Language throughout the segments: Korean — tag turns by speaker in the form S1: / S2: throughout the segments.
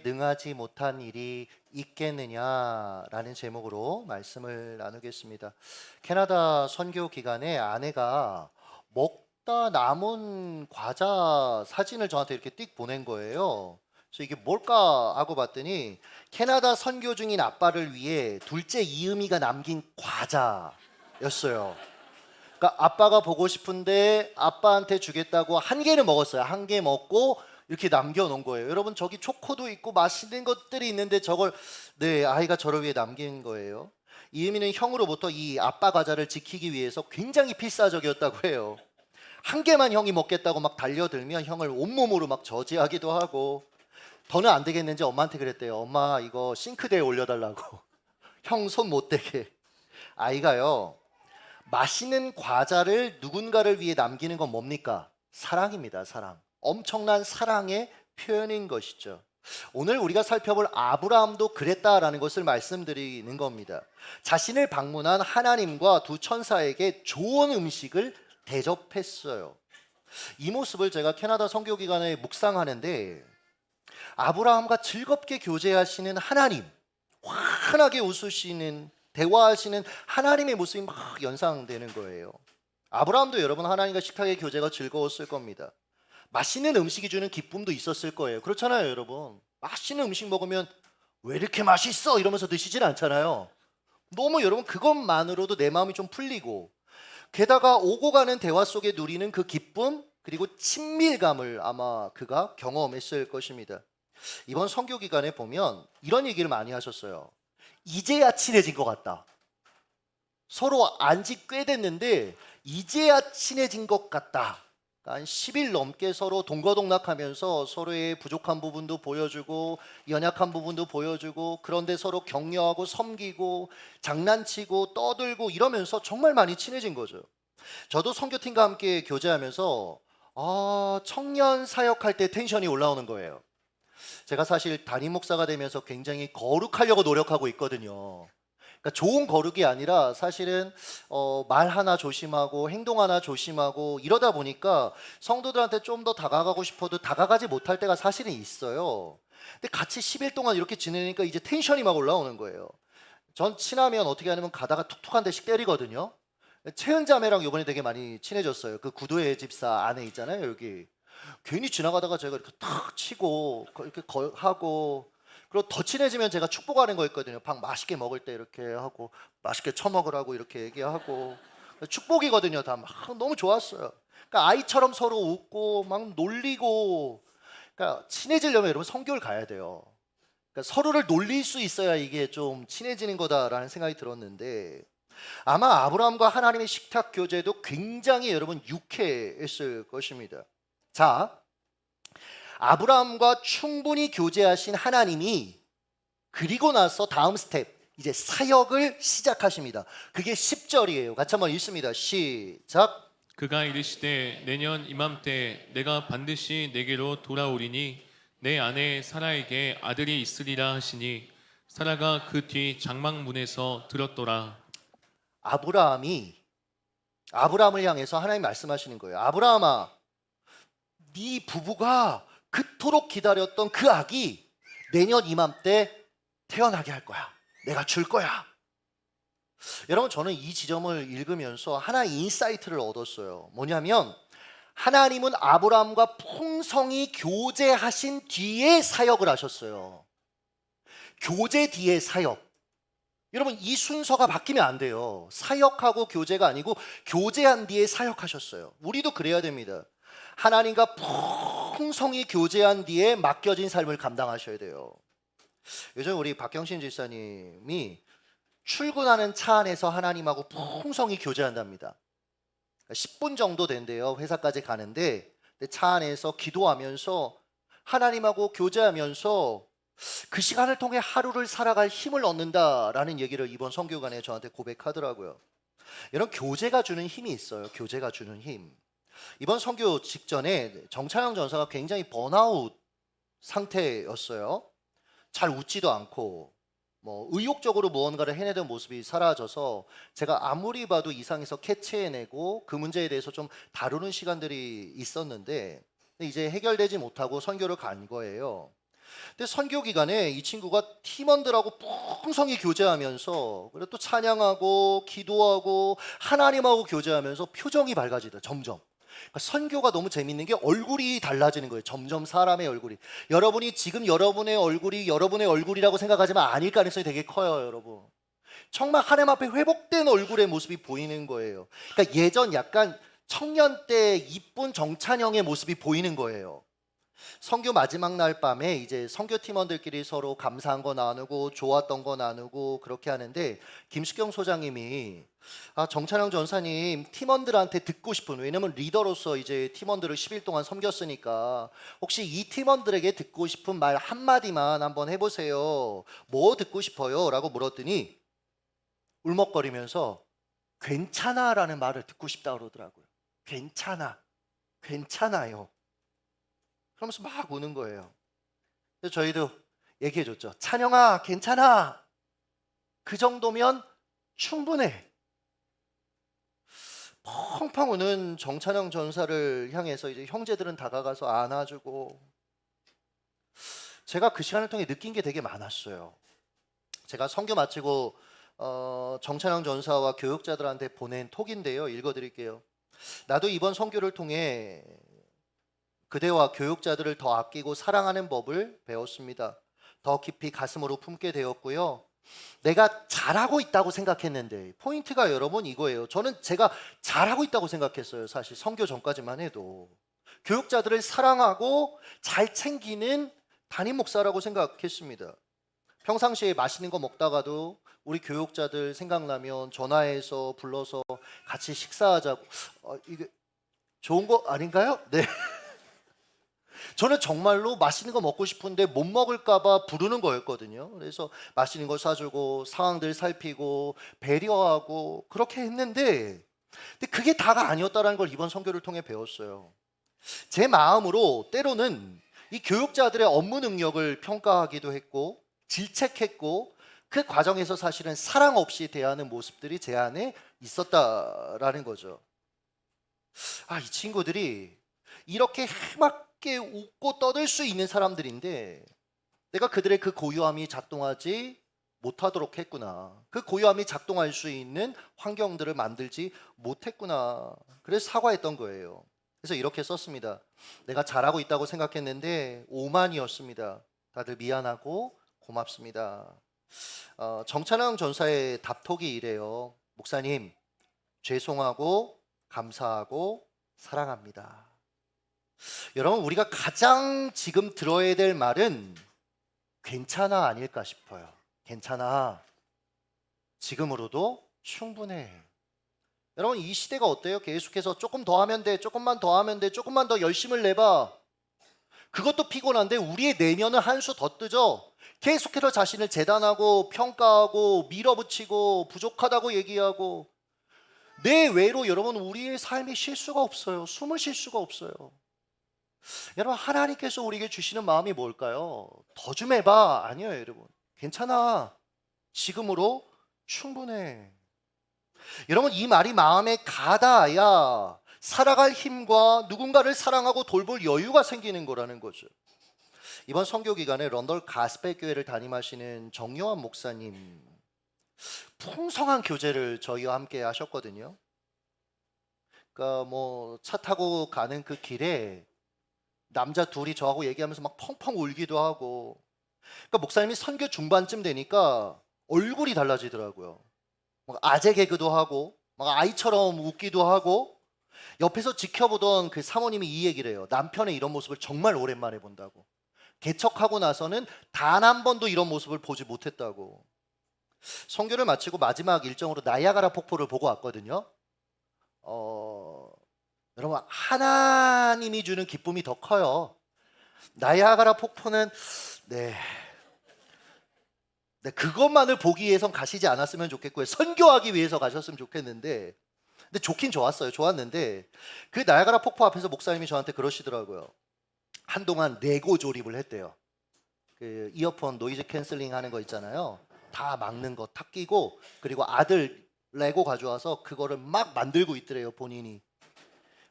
S1: 내게 능하지 못한 일이 있겠느냐라는 제목으로 말씀을 나누겠습니다. 캐나다 선교 기간에 아내가 먹다 남은 과자 사진을 저한테 이렇게 띡 보낸 거예요. 그래서 이게 뭘까 하고 봤더니 캐나다 선교 중인 아빠를 위해 둘째 이음이가 남긴 과자였어요. 그러니까 아빠가 보고 싶은데 아빠한테 주겠다고 한 개는 먹었어요. 한 개 먹고 이렇게 남겨놓은 거예요. 여러분, 저기 초코도 있고 맛있는 것들이 있는데 저걸, 네, 아이가 저를 위해 남긴 거예요. 이은미는 형으로부터 이 아빠 과자를 지키기 위해서 굉장히 필사적이었다고 해요. 한 개만 형이 먹겠다고 막 달려들면 형을 온몸으로 막 저지하기도 하고, 더는 안 되겠는지 엄마한테 그랬대요. 엄마, 이거 싱크대에 올려달라고. 형 손 못 대게. 아이가요, 맛있는 과자를 누군가를 위해 남기는 건 뭡니까? 사랑입니다, 사랑. 엄청난 사랑의 표현인 것이죠. 오늘 우리가 살펴볼 아브라함도 그랬다라는 것을 말씀드리는 겁니다. 자신을 방문한 하나님과 두 천사에게 좋은 음식을 대접했어요. 이 모습을 제가 캐나다 선교 기간에 묵상하는데, 아브라함과 즐겁게 교제하시는 하나님, 환하게 웃으시는, 대화하시는 하나님의 모습이 막 연상되는 거예요. 아브라함도 여러분 하나님과 식탁의 교제가 즐거웠을 겁니다. 맛있는 음식이 주는 기쁨도 있었을 거예요. 그렇잖아요, 여러분. 맛있는 음식 먹으면 왜 이렇게 맛있어? 이러면서 드시진 않잖아요. 너무 여러분 그것만으로도 내 마음이 좀 풀리고, 게다가 오고 가는 대화 속에 누리는 그 기쁨 그리고 친밀감을 아마 그가 경험했을 것입니다. 이번 선교 기간에 보면 이런 얘기를 많이 하셨어요. 이제야 친해진 것 같다. 서로 안지 꽤 됐는데 이제야 친해진 것 같다. 한 10일 넘게 서로 동거동락하면서 서로의 부족한 부분도 보여주고 연약한 부분도 보여주고, 그런데 서로 격려하고 섬기고 장난치고 떠들고 이러면서 정말 많이 친해진 거죠. 저도 선교팀과 함께 교제하면서 청년 사역할 때 텐션이 올라오는 거예요. 제가 사실 담임 목사가 되면서 굉장히 거룩하려고 노력하고 있거든요. 그러니까 좋은 거룩이 아니라 사실은 말 하나 조심하고 행동 하나 조심하고 이러다 보니까 성도들한테 좀 더 다가가고 싶어도 다가가지 못할 때가 사실은 있어요. 근데 같이 10일 동안 이렇게 지내니까 이제 텐션이 막 올라오는 거예요. 전 친하면 어떻게 하냐면 가다가 툭툭 한 대씩 때리거든요. 채은 자매랑 이번에 되게 많이 친해졌어요. 그 구도의 집사 안에 있잖아요, 여기. 괜히 지나가다가 제가 이렇게 탁 치고 이렇게 하고, 그리고 더 친해지면 제가 축복하는 거 있거든요. 밥 맛있게 먹을 때 이렇게 하고 맛있게 처먹으라고 이렇게 얘기하고, 축복이거든요. 다 막 너무 좋았어요. 그러니까 아이처럼 서로 웃고 막 놀리고. 그러니까 친해지려면 여러분 성교를 가야 돼요. 그러니까 서로를 놀릴 수 있어야 이게 좀 친해지는 거다라는 생각이 들었는데, 아마 아브라함과 하나님의 식탁 교제도 굉장히 여러분 유쾌했을 것입니다. 자, 아브라함과 충분히 교제하신 하나님이 그리고 나서 다음 스텝, 이제 사역을 시작하십니다. 그게 10절이에요. 같이 한번 읽습니다. 시작.
S2: 그가 이르시되 내년 이맘때 내가 반드시 내게로 돌아오리니 내 아내 사라에게 아들이 있으리라 하시니 사라가 그 뒤 장막문에서 들었더라.
S1: 아브라함을 향해서 하나님 말씀하시는 거예요. 아브라함아, 네 부부가 그토록 기다렸던 그 아기 내년 이맘때 태어나게 할 거야. 내가 줄 거야. 여러분, 저는 이 지점을 읽으면서 하나의 인사이트를 얻었어요. 뭐냐면 하나님은 아브라함과 풍성히 교제하신 뒤에 사역을 하셨어요. 교제 뒤에 사역. 여러분, 이 순서가 바뀌면 안 돼요. 사역하고 교제가 아니고 교제한 뒤에 사역하셨어요. 우리도 그래야 됩니다. 하나님과 풍성히 교제한 뒤에 맡겨진 삶을 감당하셔야 돼요. 요즘 우리 박경신 집사님이 출근하는 차 안에서 하나님하고 풍성히 교제한답니다. 10분 정도 된대요. 회사까지 가는데 차 안에서 기도하면서 하나님하고 교제하면서 그 시간을 통해 하루를 살아갈 힘을 얻는다라는 얘기를 이번 선교관에 저한테 고백하더라고요. 이런 교제가 주는 힘이 있어요. 교제가 주는 힘. 이번 선교 직전에 정찬영 전사가 굉장히 번아웃 상태였어요. 잘 웃지도 않고 의욕적으로 무언가를 해내던 모습이 사라져서 제가 아무리 봐도 이상해서 캐치해내고 그 문제에 대해서 좀 다루는 시간들이 있었는데, 이제 해결되지 못하고 선교를 간 거예요. 근데 선교 기간에 이 친구가 팀원들하고 풍성히 교제하면서 그리고 또 찬양하고 기도하고 하나님하고 교제하면서 표정이 밝아지더라. 점점. 그러니까 선교가 너무 재밌는 게 얼굴이 달라지는 거예요. 점점 사람의 얼굴이. 여러분이 지금 여러분의 얼굴이 여러분의 얼굴이라고 생각하지만 아닐 가능성이 되게 커요, 여러분. 정말 하나님 앞에 회복된 얼굴의 모습이 보이는 거예요. 그러니까 예전 약간 청년 때 이쁜 정찬영의 모습이 보이는 거예요. 선교 마지막 날 밤에 이제 선교 팀원들끼리 서로 감사한 거 나누고 좋았던 거 나누고 그렇게 하는데 김수경 소장님이 정찬영 전사님 팀원들한테 듣고 싶은, 왜냐면 리더로서 이제 팀원들을 10일 동안 섬겼으니까 혹시 이 팀원들에게 듣고 싶은 말 한마디만 한번 해보세요. 뭐 듣고 싶어요? 라고 물었더니 울먹거리면서 괜찮아 라는 말을 듣고 싶다 그러더라고요. 괜찮아, 괜찮아요. 그러면서 막 우는 거예요. 그래서 저희도 얘기해줬죠. 찬영아, 괜찮아. 그 정도면 충분해. 펑펑 우는 정찬영 전사를 향해서 이제 형제들은 다가가서 안아주고, 제가 그 시간을 통해 느낀 게 되게 많았어요. 제가 선교 마치고 정찬영 전사와 교육자들한테 보낸 톡인데요. 읽어드릴게요. 나도 이번 선교를 통해 그대와 교육자들을 더 아끼고 사랑하는 법을 배웠습니다. 더 깊이 가슴으로 품게 되었고요. 내가 잘하고 있다고 생각했는데, 포인트가 여러분 이거예요. 저는 제가 잘하고 있다고 생각했어요. 사실 선교 전까지만 해도 교육자들을 사랑하고 잘 챙기는 담임 목사라고 생각했습니다. 평상시에 맛있는 거 먹다가도 우리 교육자들 생각나면 전화해서 불러서 같이 식사하자고. 이게 좋은 거 아닌가요? 네. 저는 정말로 맛있는 거 먹고 싶은데 못 먹을까봐 부르는 거였거든요. 그래서 맛있는 거 사주고 상황들 살피고 배려하고 그렇게 했는데, 근데 그게 다가 아니었다는 걸 이번 선교를 통해 배웠어요. 제 마음으로 때로는 이 교육자들의 업무 능력을 평가하기도 했고 질책했고, 그 과정에서 사실은 사랑 없이 대하는 모습들이 제 안에 있었다라는 거죠. 이 친구들이 이렇게 해맑게 웃고 떠들 수 있는 사람들인데 내가 그들의 그 고요함이 작동하지 못하도록 했구나. 그 고요함이 작동할 수 있는 환경들을 만들지 못했구나. 그래서 사과했던 거예요. 그래서 이렇게 썼습니다. 내가 잘하고 있다고 생각했는데 오만이었습니다. 다들 미안하고 고맙습니다. 정찬영 전사의 답톡이 이래요. 목사님, 죄송하고 감사하고 사랑합니다. 여러분, 우리가 가장 지금 들어야 될 말은 괜찮아 아닐까 싶어요. 괜찮아. 지금으로도 충분해. 여러분, 이 시대가 어때요? 계속해서 조금 더 하면 돼, 조금만 더 하면 돼, 조금만 더 열심을 내봐. 그것도 피곤한데 우리의 내면은 한 수 더 뜨죠. 계속해서 자신을 재단하고 평가하고 밀어붙이고 부족하다고 얘기하고, 내 외로 여러분 우리의 삶에 쉴 수가 없어요. 숨을 쉴 수가 없어요. 여러분, 하나님께서 우리에게 주시는 마음이 뭘까요? 더 좀 해봐. 아니에요, 여러분. 괜찮아. 지금으로 충분해. 여러분, 이 말이 마음에 가닿아야 살아갈 힘과 누군가를 사랑하고 돌볼 여유가 생기는 거라는 거죠. 이번 선교 기간에 런던 가스펠 교회를 담임하시는 정요한 목사님, 풍성한 교제를 저희와 함께 하셨거든요. 그러니까 뭐 차 타고 가는 그 길에 남자 둘이 저하고 얘기하면서 막 펑펑 울기도 하고, 그러니까 목사님이 선교 중반쯤 되니까 얼굴이 달라지더라고요. 막 아재 개그도 하고 막 아이처럼 웃기도 하고, 옆에서 지켜보던 그 사모님이 이 얘기를 해요. 남편의 이런 모습을 정말 오랜만에 본다고. 개척하고 나서는 단 한 번도 이런 모습을 보지 못했다고. 선교를 마치고 마지막 일정으로 나이아가라 폭포를 보고 왔거든요. 여러분, 하나님이 주는 기쁨이 더 커요. 나이아가라 폭포는 네, 그것만을 보기 위해선 가시지 않았으면 좋겠고요. 선교하기 위해서 가셨으면 좋겠는데, 근데 좋긴 좋았어요. 좋았는데 그 나이아가라 폭포 앞에서 목사님이 저한테 그러시더라고요. 한동안 레고 조립을 했대요. 그 이어폰 노이즈 캔슬링 하는 거 있잖아요. 다 막는 거 탁 끼고, 그리고 아들 레고 가져와서 그거를 막 만들고 있더래요, 본인이.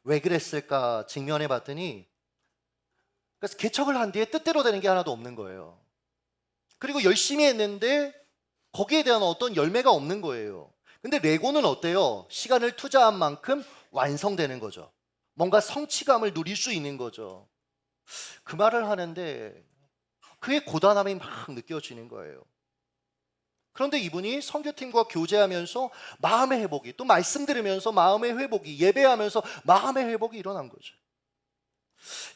S1: 왜 그랬을까 직면해 봤더니 그래서 개척을 한 뒤에 뜻대로 되는 게 하나도 없는 거예요. 그리고 열심히 했는데 거기에 대한 어떤 열매가 없는 거예요. 근데 레고는 어때요? 시간을 투자한 만큼 완성되는 거죠. 뭔가 성취감을 누릴 수 있는 거죠. 그 말을 하는데 그의 고단함이 막 느껴지는 거예요. 그런데 이분이 선교팀과 교제하면서 마음의 회복이, 또 말씀 들으면서 마음의 회복이, 예배하면서 마음의 회복이 일어난 거죠.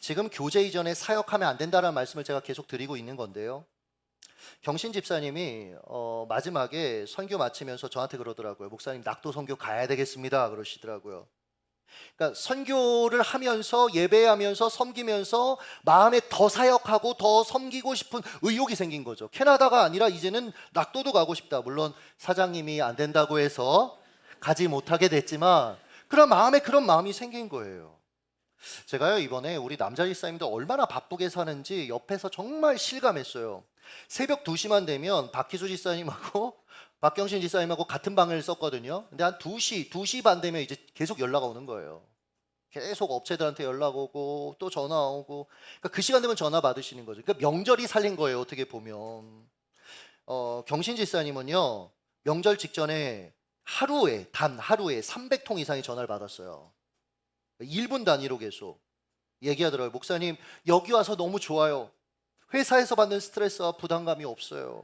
S1: 지금 교제 이전에 사역하면 안 된다는 말씀을 제가 계속 드리고 있는 건데요. 경신 집사님이 마지막에 선교 마치면서 저한테 그러더라고요. 목사님, 낙도 선교 가야 되겠습니다 그러시더라고요. 그러니까 선교를 하면서 예배하면서 섬기면서 마음에 더 사역하고 더 섬기고 싶은 의욕이 생긴 거죠. 캐나다가 아니라 이제는 낙도도 가고 싶다. 물론 사장님이 안 된다고 해서 가지 못하게 됐지만 그런 마음이 생긴 거예요. 제가요, 이번에 우리 남자 집사님도 얼마나 바쁘게 사는지 옆에서 정말 실감했어요. 새벽 2시만 되면 박희수 집사님하고 박경신 집사님하고 같은 방을 썼거든요. 근데 한 2시 반 되면 이제 계속 연락 오는 거예요. 계속 업체들한테 연락 오고 또 전화 오고. 그러니까 그 시간 되면 전화 받으시는 거죠. 그러니까 명절이 살린 거예요, 어떻게 보면. 경신 집사님은요, 명절 직전에 단 하루에 300통 이상의 전화를 받았어요. 1분 단위로 계속 얘기하더라고요. 목사님, 여기 와서 너무 좋아요. 회사에서 받는 스트레스와 부담감이 없어요.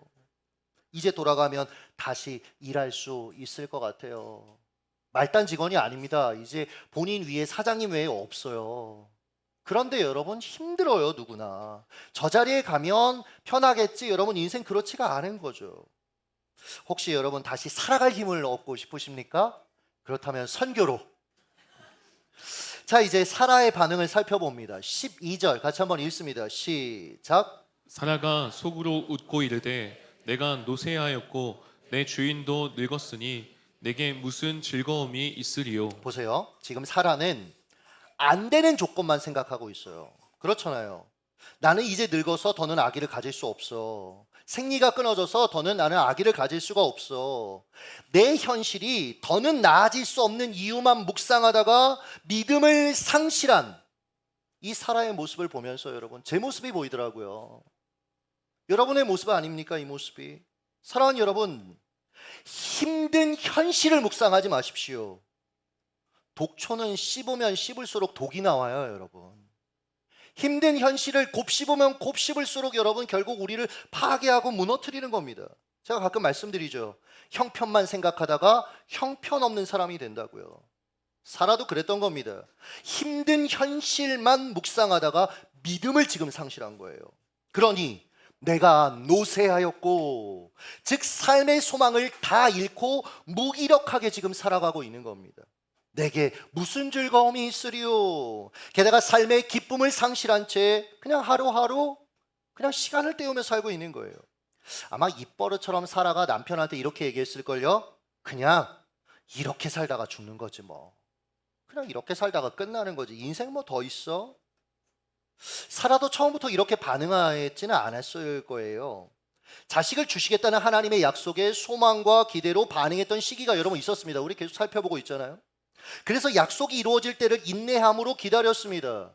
S1: 이제 돌아가면 다시 일할 수 있을 것 같아요. 말단 직원이 아닙니다. 이제 본인 위에 사장님 외에 없어요. 그런데 여러분, 힘들어요, 누구나. 저 자리에 가면 편하겠지. 여러분, 인생 그렇지가 않은 거죠. 혹시 여러분 다시 살아갈 힘을 얻고 싶으십니까? 그렇다면 선교로. 자, 이제 사라의 반응을 살펴봅니다. 12절 같이 한번 읽습니다. 시작.
S2: 사라가 속으로 웃고 이르되 내가 노쇠하였고 내 주인도 늙었으니 내게 무슨 즐거움이 있으리요.
S1: 보세요. 지금 사라는 안 되는 조건만 생각하고 있어요. 그렇잖아요. 나는 이제 늙어서 더는 아기를 가질 수 없어. 생리가 끊어져서 더는 나는 아기를 가질 수가 없어. 내 현실이 더는 나아질 수 없는 이유만 묵상하다가 믿음을 상실한 이 사라의 모습을 보면서 여러분, 제 모습이 보이더라고요. 여러분의 모습 아닙니까, 이 모습이? 사랑하는 여러분, 힘든 현실을 묵상하지 마십시오. 독초는 씹으면 씹을수록 독이 나와요, 여러분. 힘든 현실을 곱씹으면 곱씹을수록 여러분 결국 우리를 파괴하고 무너뜨리는 겁니다. 제가 가끔 말씀드리죠. 형편만 생각하다가 형편없는 사람이 된다고요. 사라도 그랬던 겁니다. 힘든 현실만 묵상하다가 믿음을 지금 상실한 거예요. 그러니 내가 노쇠하였고, 즉 삶의 소망을 다 잃고 무기력하게 지금 살아가고 있는 겁니다. 내게 무슨 즐거움이 있으리요? 게다가 삶의 기쁨을 상실한 채 그냥 하루하루 그냥 시간을 때우며 살고 있는 거예요. 아마 입버릇처럼 사라가 남편한테 이렇게 얘기했을걸요. 그냥 이렇게 살다가 죽는 거지 뭐. 그냥 이렇게 살다가 끝나는 거지. 인생 뭐 더 있어? 사라도 처음부터 이렇게 반응하지는 않았을 거예요. 자식을 주시겠다는 하나님의 약속에 소망과 기대로 반응했던 시기가 여러분 있었습니다. 우리 계속 살펴보고 있잖아요. 그래서 약속이 이루어질 때를 인내함으로 기다렸습니다.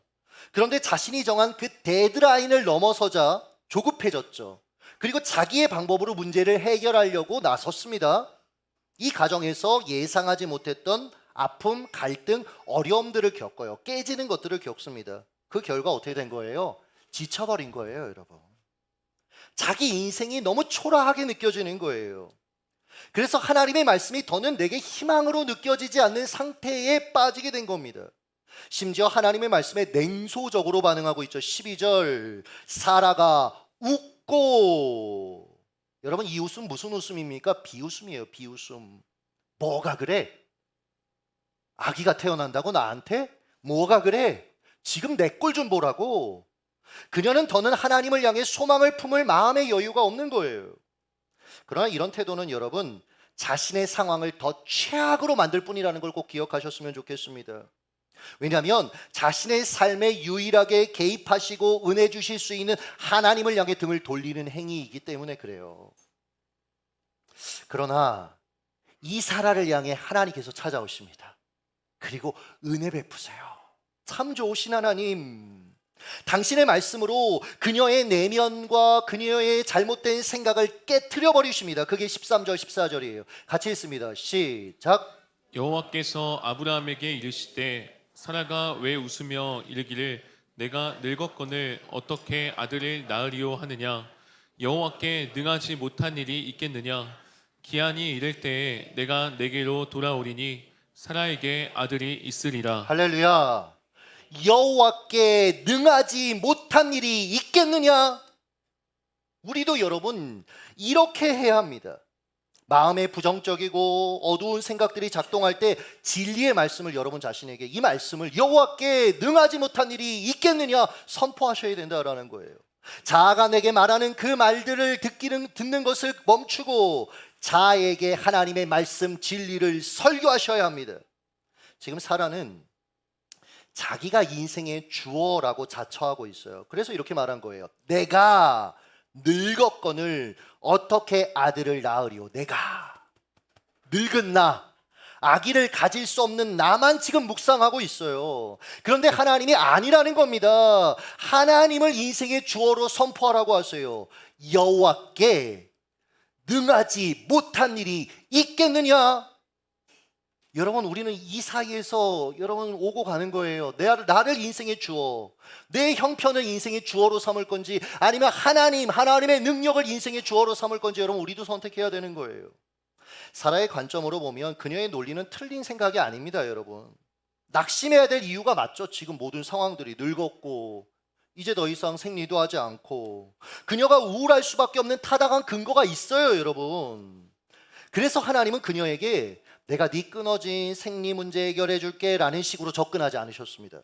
S1: 그런데 자신이 정한 그 데드라인을 넘어서자 조급해졌죠. 그리고 자기의 방법으로 문제를 해결하려고 나섰습니다. 이 과정에서 예상하지 못했던 아픔, 갈등, 어려움들을 겪어요. 깨지는 것들을 겪습니다. 그 결과 어떻게 된 거예요? 지쳐버린 거예요, 여러분. 자기 인생이 너무 초라하게 느껴지는 거예요. 그래서 하나님의 말씀이 더는 내게 희망으로 느껴지지 않는 상태에 빠지게 된 겁니다. 심지어 하나님의 말씀에 냉소적으로 반응하고 있죠. 12절 사라가 웃고. 여러분, 이 웃음 무슨 웃음입니까? 비웃음이에요. 비웃음. 뭐가 그래? 아기가 태어난다고 나한테? 뭐가 그래? 지금 내 꼴 좀 보라고. 그녀는 더는 하나님을 향해 소망을 품을 마음의 여유가 없는 거예요. 그러나 이런 태도는 여러분 자신의 상황을 더 최악으로 만들 뿐이라는 걸 꼭 기억하셨으면 좋겠습니다. 왜냐하면 자신의 삶에 유일하게 개입하시고 은혜 주실 수 있는 하나님을 향해 등을 돌리는 행위이기 때문에 그래요. 그러나 이 사라를 향해 하나님께서 찾아오십니다. 그리고 은혜 베푸세요. 참 좋으신 하나님. 당신의 말씀으로 그녀의 내면과 그녀의 잘못된 생각을 깨트려 버리십니다. 그게 13절 14절이에요. 같이 읽습니다. 시작.
S2: 여호와께서 아브라함에게 이르시되 사라가 왜 웃으며 이르기를 내가 늙었거늘 어떻게 아들을 낳으리요 하느냐 여호와께 능하지 못한 일이 있겠느냐 기한이 이를 때에 내가 내게로 돌아오리니 사라에게 아들이 있으리라.
S1: 할렐루야. 여호와께 능하지 못한 일이 있겠느냐? 우리도 여러분 이렇게 해야 합니다. 마음에 부정적이고 어두운 생각들이 작동할 때 진리의 말씀을 여러분 자신에게 이 말씀을 여호와께 능하지 못한 일이 있겠느냐 선포하셔야 된다라는 거예요. 자아가 내게 말하는 그 말들을 듣는 것을 멈추고 자아에게 하나님의 말씀 진리를 설교하셔야 합니다. 지금 사라는 자기가 인생의 주어라고 자처하고 있어요. 그래서 이렇게 말한 거예요. 내가 늙었거늘 어떻게 아들을 낳으리요. 내가 늙은 나, 아기를 가질 수 없는 나만 지금 묵상하고 있어요. 그런데 하나님이 아니라는 겁니다. 하나님을 인생의 주어로 선포하라고 하세요. 여호와께 능하지 못한 일이 있겠느냐? 여러분 우리는 이 사이에서 여러분 오고 가는 거예요. 나를 인생의 주어, 내 형편을 인생의 주어로 삼을 건지 아니면 하나님의 능력을 인생의 주어로 삼을 건지 여러분 우리도 선택해야 되는 거예요. 사라의 관점으로 보면 그녀의 논리는 틀린 생각이 아닙니다. 여러분 낙심해야 될 이유가 맞죠. 지금 모든 상황들이 늙었고 이제 더 이상 생리도 하지 않고 그녀가 우울할 수밖에 없는 타당한 근거가 있어요. 여러분 그래서 하나님은 그녀에게 내가 네 끊어진 생리 문제 해결해 줄게 라는 식으로 접근하지 않으셨습니다.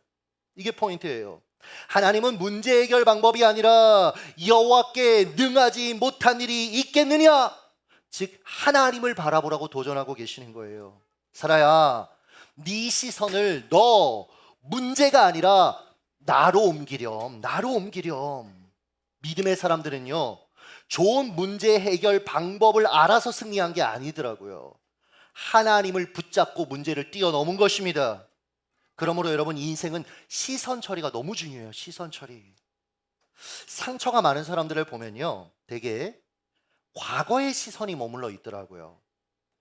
S1: 이게 포인트예요. 하나님은 문제 해결 방법이 아니라 여호와께 능하지 못한 일이 있겠느냐? 즉 하나님을 바라보라고 도전하고 계시는 거예요. 사라야, 네 시선을 너 문제가 아니라 나로 옮기렴. 믿음의 사람들은요 좋은 문제 해결 방법을 알아서 승리한 게 아니더라고요. 하나님을 붙잡고 문제를 뛰어넘은 것입니다. 그러므로 여러분 인생은 시선 처리가 너무 중요해요. 시선 처리. 상처가 많은 사람들을 보면요 되게 과거의 시선이 머물러 있더라고요.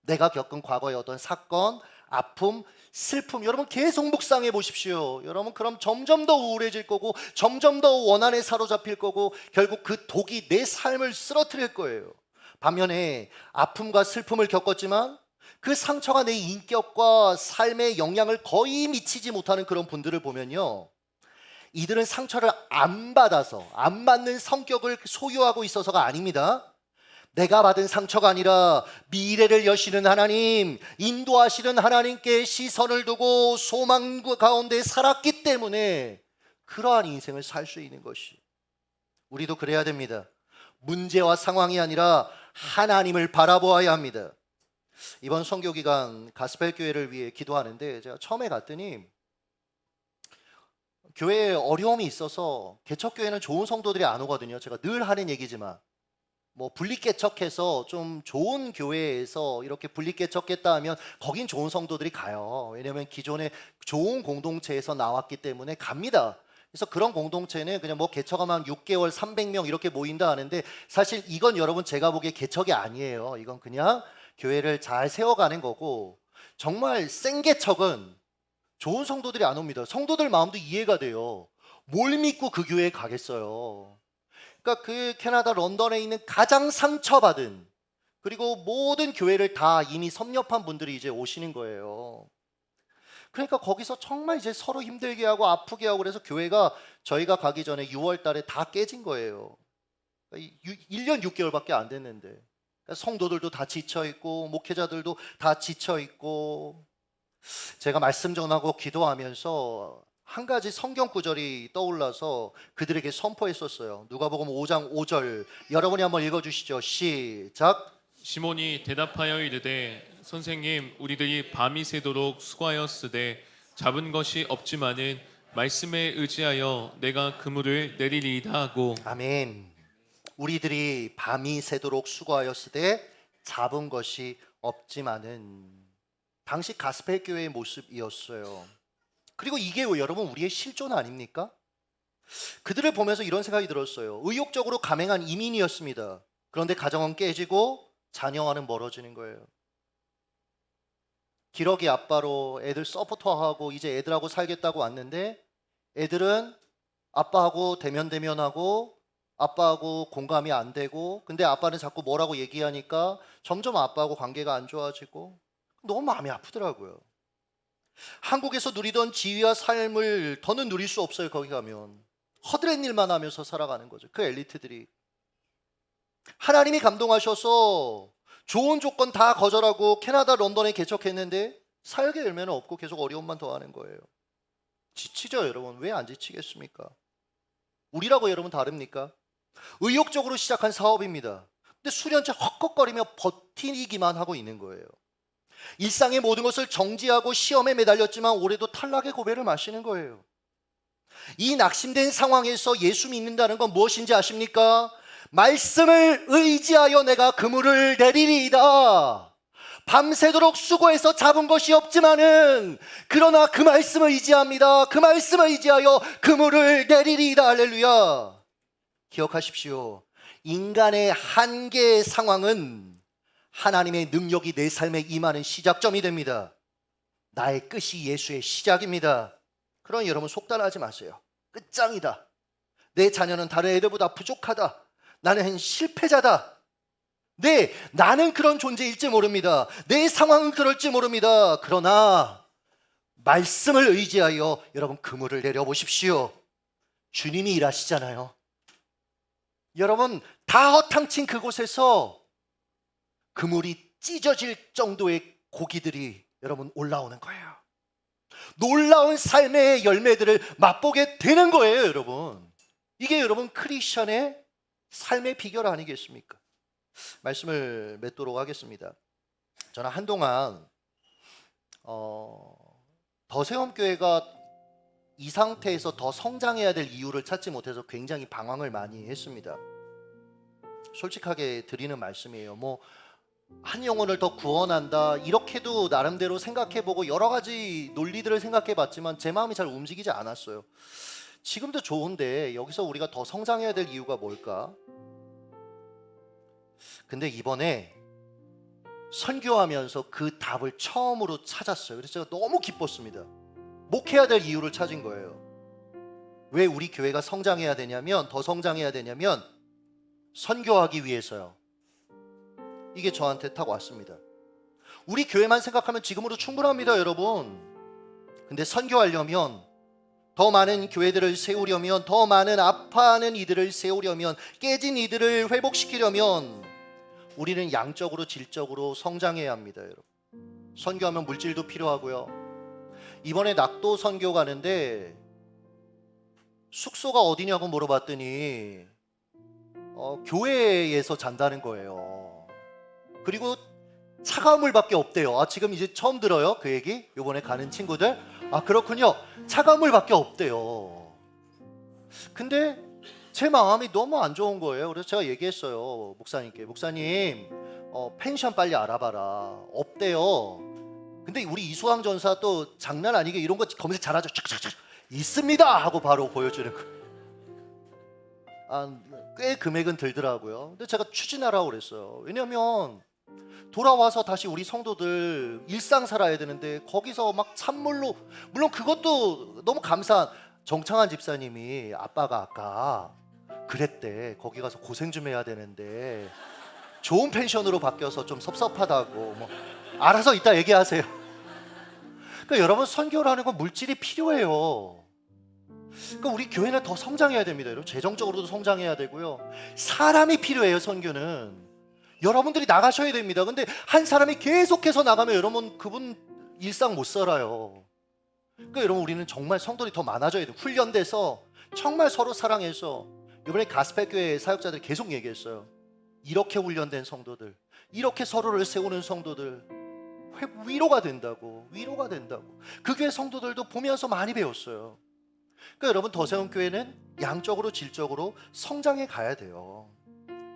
S1: 내가 겪은 과거의 어떤 사건, 아픔, 슬픔 여러분 계속 묵상해 보십시오. 여러분 그럼 점점 더 우울해질 거고 점점 더 원한에 사로잡힐 거고 결국 그 독이 내 삶을 쓰러뜨릴 거예요. 반면에 아픔과 슬픔을 겪었지만 그 상처가 내 인격과 삶에 영향을 거의 미치지 못하는 그런 분들을 보면요 이들은 상처를 안 받아서 안 받는 성격을 소유하고 있어서가 아닙니다. 내가 받은 상처가 아니라 미래를 여시는 하나님, 인도하시는 하나님께 시선을 두고 소망 가운데 살았기 때문에 그러한 인생을 살 수 있는 것이 우리도 그래야 됩니다. 문제와 상황이 아니라 하나님을 바라보아야 합니다. 이번 선교기간 가스펠교회를 위해 기도하는데 제가 처음에 갔더니 교회에 어려움이 있어서 개척교회는 좋은 성도들이 안 오거든요. 제가 늘 하는 얘기지만 뭐 분리개척해서 좀 좋은 교회에서 이렇게 분리개척했다 하면 거긴 좋은 성도들이 가요. 왜냐하면 기존에 좋은 공동체에서 나왔기 때문에 갑니다. 그래서 그런 공동체는 그냥 뭐 개척하면 6개월 300명 이렇게 모인다 하는데 사실 이건 여러분 제가 보기에 개척이 아니에요. 이건 그냥 교회를 잘 세워가는 거고 정말 센 개척은 좋은 성도들이 안 옵니다. 성도들 마음도 이해가 돼요. 뭘 믿고 그 교회에 가겠어요. 그러니까 그 캐나다 런던에 있는 가장 상처받은 그리고 모든 교회를 다 이미 섭렵한 분들이 이제 오시는 거예요. 그러니까 거기서 정말 이제 서로 힘들게 하고 아프게 하고 그래서 교회가 저희가 가기 전에 6월 달에 다 깨진 거예요. 1년 6개월밖에 안 됐는데 성도들도 다 지쳐있고 목회자들도 다 지쳐있고 제가 말씀 전하고 기도하면서 한 가지 성경 구절이 떠올라서 그들에게 선포했었어요. 누가복음 5장 5절 여러분이 한번 읽어주시죠. 시작.
S2: 시몬이 대답하여 이르되 선생님 우리들이 밤이 새도록 수고하였으되 잡은 것이 없지만은 말씀에 의지하여 내가 그물을 내리리이다 하고.
S1: 아멘. 우리들이 밤이 새도록 수고하였으되 잡은 것이 없지만은 당시 가스펠 교회의 모습이었어요. 그리고 이게 여러분 우리의 실존 아닙니까? 그들을 보면서 이런 생각이 들었어요. 의욕적으로 감행한 이민이었습니다. 그런데 가정은 깨지고 자녀와는 멀어지는 거예요. 기러기 아빠로 애들 서포터하고 이제 애들하고 살겠다고 왔는데 애들은 아빠하고 대면대면하고 아빠하고 공감이 안 되고, 근데 아빠는 자꾸 뭐라고 얘기하니까 점점 아빠하고 관계가 안 좋아지고 너무 마음이 아프더라고요. 한국에서 누리던 지위와 삶을 더는 누릴 수 없어요. 거기 가면 허드렛 일만 하면서 살아가는 거죠. 그 엘리트들이. 하나님이 감동하셔서 좋은 조건 다 거절하고 캐나다 런던에 개척했는데 사역의 열매는 없고 계속 어려움만 더하는 거예요. 지치죠, 여러분. 왜 안 지치겠습니까? 우리라고 여러분 다릅니까? 의욕적으로 시작한 사업입니다. 근데 수년째 헉헉거리며 버티기만 하고 있는 거예요. 일상의 모든 것을 정지하고 시험에 매달렸지만 올해도 탈락의 고배를 마시는 거예요. 이 낙심된 상황에서 예수 믿는다는 건 무엇인지 아십니까? 말씀을 의지하여 내가 그물을 내리리이다. 밤새도록 수고해서 잡은 것이 없지만은 그러나 그 말씀을 의지합니다. 그 말씀을 의지하여 그물을 내리리이다. 할렐루야. 기억하십시오. 인간의 한계의 상황은 하나님의 능력이 내 삶에 임하는 시작점이 됩니다. 나의 끝이 예수의 시작입니다. 그러니 여러분 속단하지 마세요. 끝장이다. 내 자녀는 다른 애들보다 부족하다. 나는 실패자다. 네, 나는 그런 존재일지 모릅니다. 내 상황은 그럴지 모릅니다. 그러나 말씀을 의지하여 여러분 그물을 내려보십시오. 주님이 일하시잖아요. 여러분 다 허탕친 그곳에서 그물이 찢어질 정도의 고기들이 여러분 올라오는 거예요. 놀라운 삶의 열매들을 맛보게 되는 거예요, 여러분. 이게 여러분 크리스천의 삶의 비결 아니겠습니까? 말씀을 맺도록 하겠습니다. 저는 한동안 더세움교회가 이 상태에서 더 성장해야 될 이유를 찾지 못해서 굉장히 방황을 많이 했습니다. 솔직하게 드리는 말씀이에요. 한 영혼을 더 구원한다 이렇게도 나름대로 생각해보고 여러 가지 논리들을 생각해봤지만 제 마음이 잘 움직이지 않았어요. 지금도 좋은데 여기서 우리가 더 성장해야 될 이유가 뭘까? 근데 이번에 선교하면서 그 답을 처음으로 찾았어요. 그래서 제가 너무 기뻤습니다. 목회해야 될 이유를 찾은 거예요. 왜 우리 교회가 성장해야 되냐면, 더 성장해야 되냐면 선교하기 위해서요. 이게 저한테 딱 왔습니다. 우리 교회만 생각하면 지금으로 충분합니다, 여러분. 근데 선교하려면, 더 많은 교회들을 세우려면, 더 많은 아파하는 이들을 세우려면, 깨진 이들을 회복시키려면 우리는 양적으로 질적으로 성장해야 합니다, 여러분. 선교하면 물질도 필요하고요. 이번에 낙도 선교 가는데 숙소가 어디냐고 물어봤더니 교회에서 잔다는 거예요. 그리고 차가운 물밖에 없대요. 지금 이제 처음 들어요, 그 얘기. 이번에 가는 친구들. 그렇군요. 차가운 물밖에 없대요. 근데 제 마음이 너무 안 좋은 거예요. 그래서 제가 얘기했어요, 목사님께. 목사님, 펜션 빨리 알아봐라. 없대요. 근데 우리 이수왕 전사 또 장난 아니게 이런 거 검색 잘하죠. 착착착 있습니다 하고 바로 보여주는 거예요. 꽤 금액은 들더라고요. 근데 제가 추진하라고 그랬어요. 왜냐면 돌아와서 다시 우리 성도들 일상 살아야 되는데 거기서 막 찬물로, 물론 그것도 너무 감사한, 정창환 집사님이 아빠가 아까 그랬대. 거기 가서 고생 좀 해야 되는데 좋은 펜션으로 바뀌어서 좀 섭섭하다고. 알아서 이따 얘기하세요. 그러니까 여러분 선교라는 건 물질이 필요해요. 그러니까 우리 교회는 더 성장해야 됩니다. 여러분 재정적으로도 성장해야 되고요. 사람이 필요해요. 선교는 여러분들이 나가셔야 됩니다. 근데 한 사람이 계속해서 나가면 여러분 그분 일상 못 살아요. 그러니까 여러분 우리는 정말 성도들이 더 많아져야 돼요. 훈련돼서 정말 서로 사랑해서. 이번에 가스펠교회 사역자들이 계속 얘기했어요. 이렇게 훈련된 성도들, 이렇게 서로를 세우는 성도들 위로가 된다고. 위로가 된다고. 그 교회 성도들도 보면서 많이 배웠어요. 그러니까 여러분 더세움교회는 양적으로 질적으로 성장해 가야 돼요.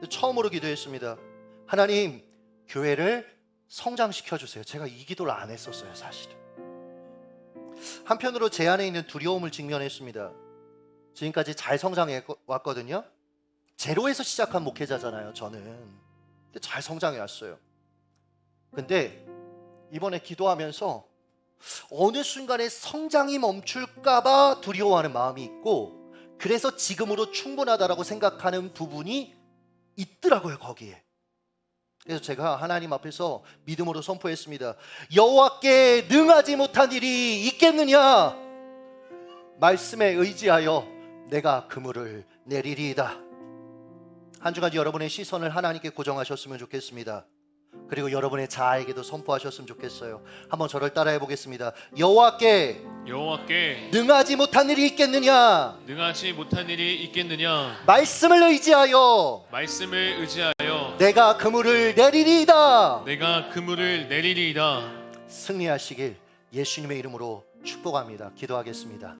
S1: 처음으로 기도했습니다. 하나님, 교회를 성장시켜 주세요. 제가 이 기도를 안 했었어요, 사실은. 한편으로 제 안에 있는 두려움을 직면했습니다. 지금까지 잘 성장해 왔거든요. 제로에서 시작한 목회자잖아요, 저는. 근데 잘 성장해 왔어요. 근데 이번에 기도하면서 어느 순간에 성장이 멈출까봐 두려워하는 마음이 있고, 그래서 지금으로 충분하다라고 생각하는 부분이 있더라고요, 거기에. 그래서 제가 하나님 앞에서 믿음으로 선포했습니다. 여호와께 능하지 못한 일이 있겠느냐? 말씀에 의지하여 내가 그물을 내리리이다. 한 주간 여러분의 시선을 하나님께 고정하셨으면 좋겠습니다. 그리고 여러분의 자아에게도 선포하셨으면 좋겠어요. 한번 저를 따라해 보겠습니다. 여호와께 능하지 못한 일이 있겠느냐?
S2: 능하지 못한 일이 있겠느냐?
S1: 말씀을 의지하여 내가 그물을 내리리이다.
S2: 내가 그물을 내리리이다.
S1: 승리하시길 예수님의 이름으로 축복합니다. 기도하겠습니다.